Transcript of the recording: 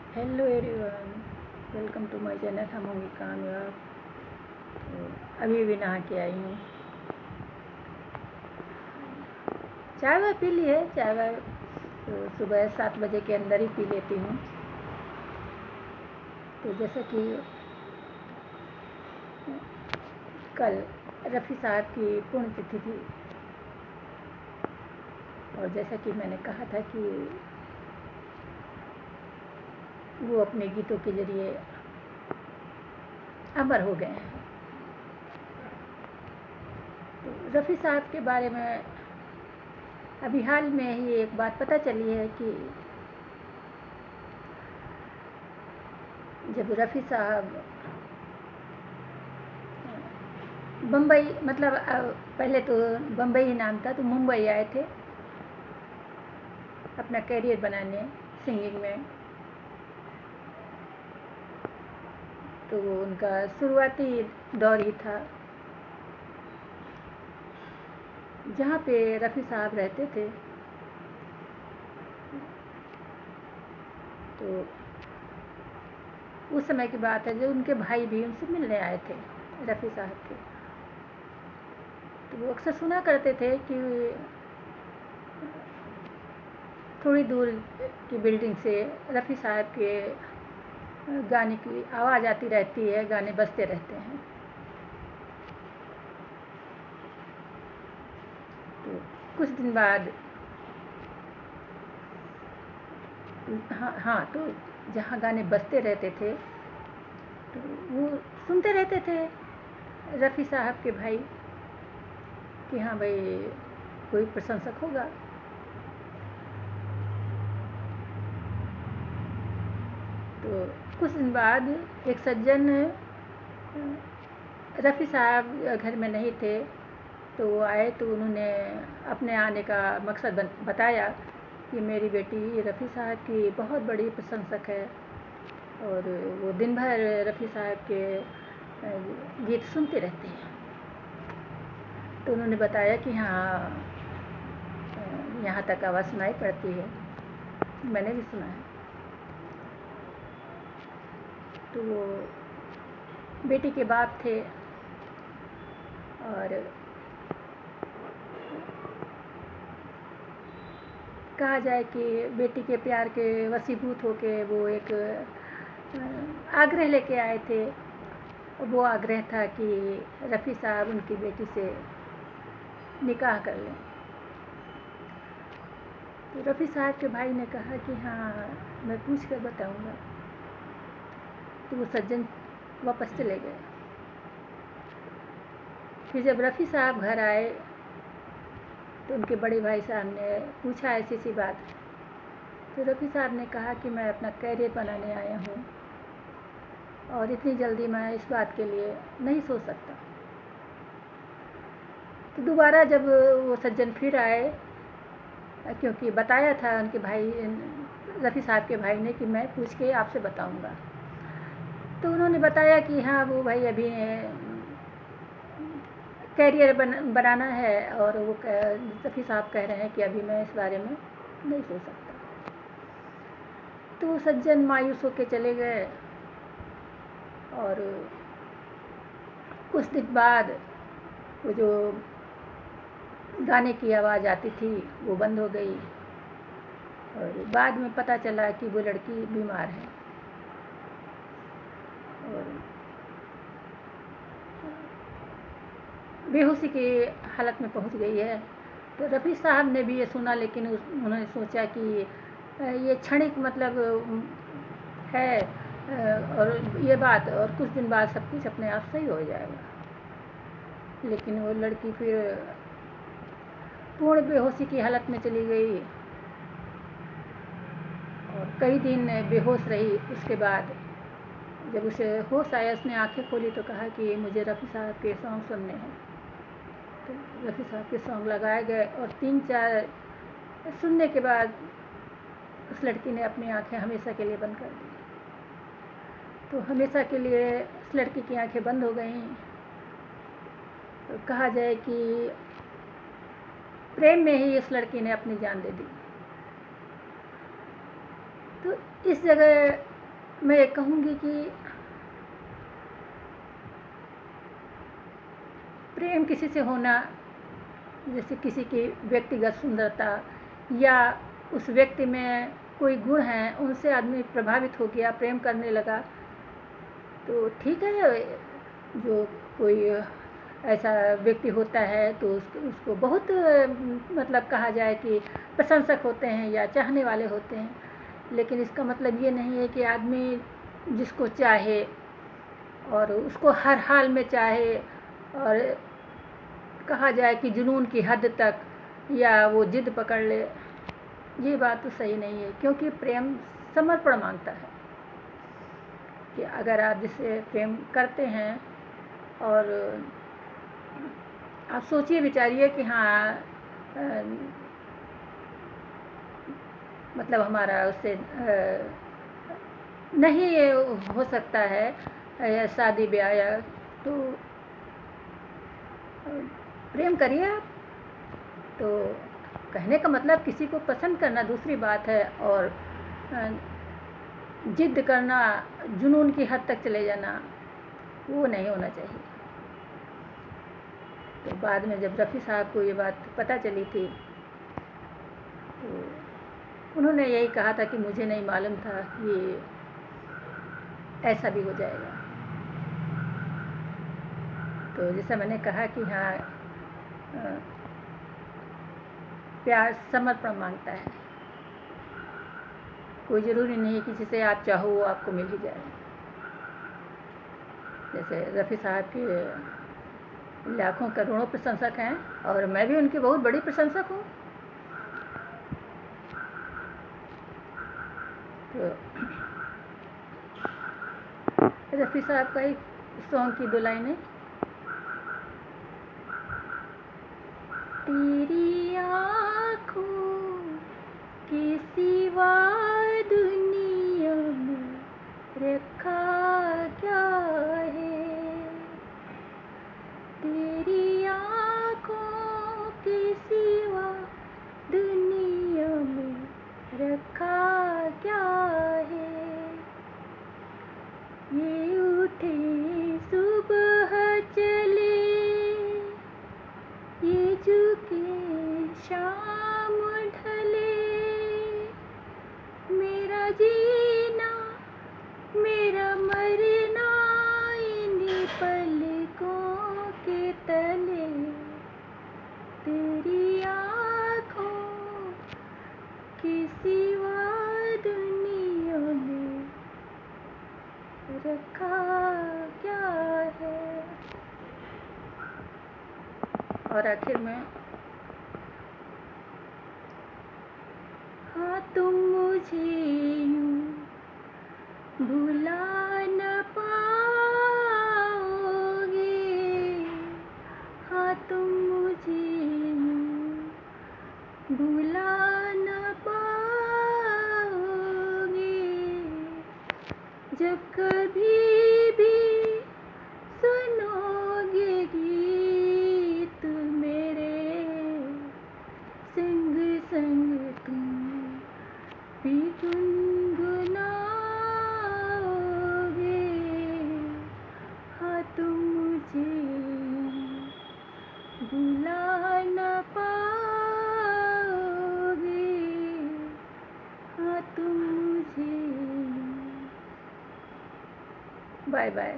Hello everyone, welcome to my channel. हम होंगे कामयाब। तो अभी भी नहा के आई हूँ। चाय वाय पी ली है। चाय वाय तो सुबह 7 बजे के अंदर ही पी लेती हूँ। तो जैसा कि कल रफ़ी साहब की पुण्यतिथि थी, और जैसा कि मैंने कहा था कि वो अपने गीतों के जरिए अमर हो गए हैं। तो रफ़ी साहब के बारे में अभी हाल में ही एक बात पता चली है कि जब रफ़ी साहब बम्बई, मतलब पहले तो बम्बई ही नाम था, तो मुंबई आए थे अपना करियर बनाने सिंगिंग में। तो वो उनका शुरुआती दौर ही था जहाँ पे रफ़ी साहब रहते थे। तो उस समय की बात है जब उनके भाई भी उनसे मिलने आए थे रफ़ी साहब के। तो वो अक्सर सुना करते थे कि थोड़ी दूर की बिल्डिंग से रफ़ी साहब के गाने की आवाज़ आती रहती है, गाने बजते रहते हैं। तो कुछ दिन बाद हाँ, तो जहाँ गाने बजते रहते थे तो वो सुनते रहते थे रफ़ी साहब के भाई कि हाँ भाई, कोई प्रशंसक होगा। तो कुछ दिन बाद एक सज्जन रफ़ी साहब घर में नहीं थे, तो वो आए। तो उन्होंने अपने आने का मकसद बताया कि मेरी बेटी रफ़ी साहब की बहुत बड़ी प्रशंसक है और वो दिन भर रफ़ी साहब के गीत सुनते रहते हैं। तो उन्होंने बताया कि हाँ, यहाँ तक आवाज़ सुनाई पड़ती है, मैंने भी सुना है। तो वो बेटी के बाप थे और कहा जाए कि बेटी के प्यार के वशीभूत होके वो एक आग्रह लेके आए थे। वो आग्रह था कि रफ़ी साहब उनकी बेटी से निकाह कर लें। तो रफ़ी साहब के भाई ने कहा कि हाँ, मैं पूछ कर बताऊँगा। तो वो सज्जन वापस चले गए। फिर जब रफ़ी साहब घर आए तो उनके बड़े भाई साहब ने पूछा ऐसी सी बात। तो रफ़ी साहब ने कहा कि मैं अपना करियर बनाने आया हूँ और इतनी जल्दी मैं इस बात के लिए नहीं सोच सकता। तो दोबारा जब वो सज्जन फिर आए, क्योंकि बताया था उनके भाई, रफ़ी साहब के भाई ने, कि मैं पूछ के आपसे बताऊंगा। तो उन्होंने बताया कि हाँ, वो भाई अभी करियर बनाना है और वो रफ़ी साहब कह रहे हैं कि अभी मैं इस बारे में नहीं सोच सकता। तो सज्जन मायूस होकर चले गए और कुछ दिन बाद वो जो गाने की आवाज़ आती थी वो बंद हो गई और बाद में पता चला कि वो लड़की बीमार है और बेहोशी की हालत में पहुंच गई है। तो रफ़ी साहब ने भी ये सुना, लेकिन उन्होंने सोचा कि ये क्षणिक मतलब है, और ये बात, और कुछ दिन बाद सब कुछ अपने आप सही हो जाएगा। लेकिन वो लड़की फिर पूर्ण बेहोशी की हालत में चली गई और कई दिन बेहोश रही। उसके बाद जब उसे होश आया, उसने आंखें खोली तो कहा कि मुझे रफ़ी साहब के सॉन्ग सुनने हैं। तो रफ़ी साहब के सॉन्ग लगाए गए और 3-4 सुनने के बाद उस लड़की ने अपनी आंखें हमेशा के लिए बंद कर दी। तो हमेशा के लिए उस लड़की की आंखें बंद हो गईं। तो कहा जाए कि प्रेम में ही उस लड़की ने अपनी जान दे दी। तो इस जगह मैं ये कहूँगी कि प्रेम किसी से होना, जैसे किसी की व्यक्तिगत सुंदरता या उस व्यक्ति में कोई गुण हैं, उनसे आदमी प्रभावित हो गया, प्रेम करने लगा, तो ठीक है। जो कोई ऐसा व्यक्ति होता है तो उसको बहुत मतलब कहा जाए कि प्रशंसक होते हैं या चाहने वाले होते हैं, लेकिन इसका मतलब ये नहीं है कि आदमी जिसको चाहे और उसको हर हाल में चाहे और कहा जाए कि जुनून की हद तक या वो जिद पकड़ ले, ये बात तो सही नहीं है। क्योंकि प्रेम समर्पण मांगता है कि अगर आप जिससे प्रेम करते हैं और आप सोचिए विचारिए कि हाँ मतलब हमारा उससे नहीं हो सकता है शादी ब्याह या, तो प्रेम करिए आप। तो कहने का मतलब किसी को पसंद करना दूसरी बात है, और जिद करना, जुनून की हद तक चले जाना, वो नहीं होना चाहिए। तो बाद में जब रफ़ी साहब को ये बात पता चली थी तो उन्होंने यही कहा था कि मुझे नहीं मालूम था कि ऐसा भी हो जाएगा। तो जैसा मैंने कहा कि हाँ, प्यार समर्पण मांगता है। कोई ज़रूरी नहीं है कि जिसे आप चाहो वो आपको मिल ही जाए। जैसे रफ़ी साहब के लाखों करोड़ों प्रशंसक हैं और मैं भी उनकी बहुत बड़ी प्रशंसक हूँ। तो रफ़ी साहब का एक सॉन्ग की 2 लाइनें। तेरी आँखों के सिवा दुनिया में रखा क्या है, तेरी आँखों के सिवा दुनिया में रखा क्या है। ये उठे सुबह चले, ये झुके शाम ढले, मेरा जीना मेरा मरना इन्हीं पलकों के तले, तेरी आँखों के सिवा दुनिया में रखा क्या है। और आखिर में, हाँ तुम मुझे यूं भुला न पाओगे, हाँ तुम मुझे यूं भुला न पाओगे, जब कभी भी सुनोगे गीत मेरे, संग संग तुम भी गुनगुनाओगे, हाँ तुम मुझे भुला न पाओगे, हाँ तुम मुझे। Bye bye.